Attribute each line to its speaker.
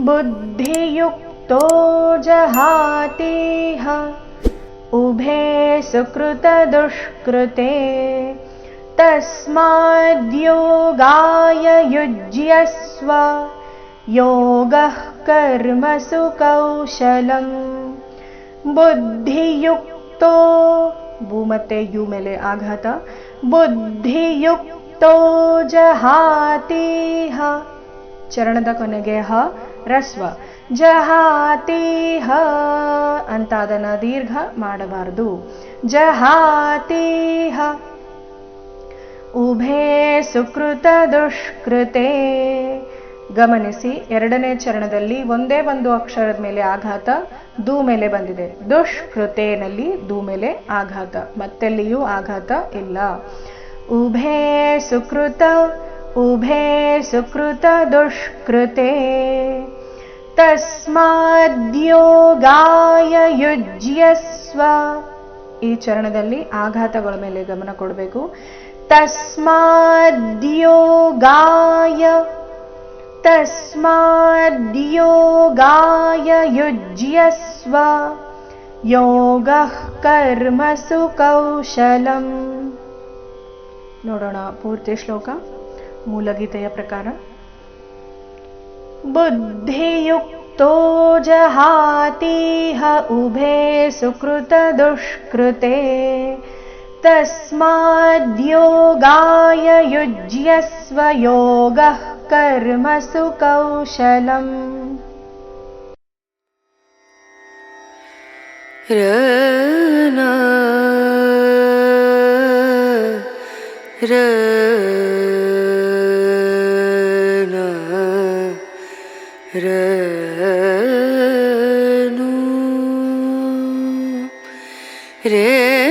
Speaker 1: बुद्धियुक्तो जहातीह उभे सुकृतदुष्कृते तस्माद्योगाय युज्यस्व योगः कर्मसु कौशलम् बुद्धियुक्तो ಬು ಮತ್ತೆ ಯು ಮೇಲೆ ಆಘಾತ ಬುದ್ಧಿಯುಕ್ತೋ ಜಹಾತೀಹ ಚರಣದ ಕೊನೆಗೆ ಹ ರಸ್ವ ಜಹಾತೀಹ ಅಂತ ಅದನ್ನ ದೀರ್ಘ ಮಾಡಬಾರದು. ಜಹಾತೀಹ ಉಭೇ ಸುಕೃತ ದುಷ್ಕೃತೆ. ಗಮನಿಸಿ, ಎರಡನೇ ಚರಣದಲ್ಲಿ ಒಂದೇ ಒಂದು ಅಕ್ಷರದ ಮೇಲೆ ಆಘಾತ ದು ಮೇಲೆ ಬಂದಿದೆ. ದುಷ್ಕೃತೆನಲ್ಲಿ ದು ಮೇಲೆ ಆಘಾತ, ಮತ್ತೆಲ್ಲಿಯೂ ಆಘಾತ ಇಲ್ಲ. ಉಭೇ ಸುಕೃತ ದುಷ್ಕೃತೆ ತಸ್ಮಾದ್ಯೋಗಾಯ ಯುಜ್ಯಸ್ವ. ಈ ಚರಣದಲ್ಲಿ ಆಘಾತಗಳ ಮೇಲೆ ಗಮನ ಕೊಡಬೇಕು. ತಸ್ಮಾದ್ಯೋಗಾಯ ಯುಜ್ಯಸ್ವ ಯೋಗಃ ಕರ್ಮಸು ಕೌಶಲಂ. ನೋಡೋಣ ಪೂರ್ತಿ ಶ್ಲೋಕ ಮೂಲಗೀತೆಯ ಪ್ರಕಾರ. ಬುದ್ಧಿಯುಕ್ತೋ ಜಹಾತೀಹ ಉಭೇ ಸುಕೃತ ದುಷ್ಕೃತೆ ತಸ್ಮಾದ್ಯೋಗಾಯ ಯುಜ್ಯಸ್ವ ಯೋಗಃ ಕರ್ಮಸು ಕೌಶಲಂ.
Speaker 2: रे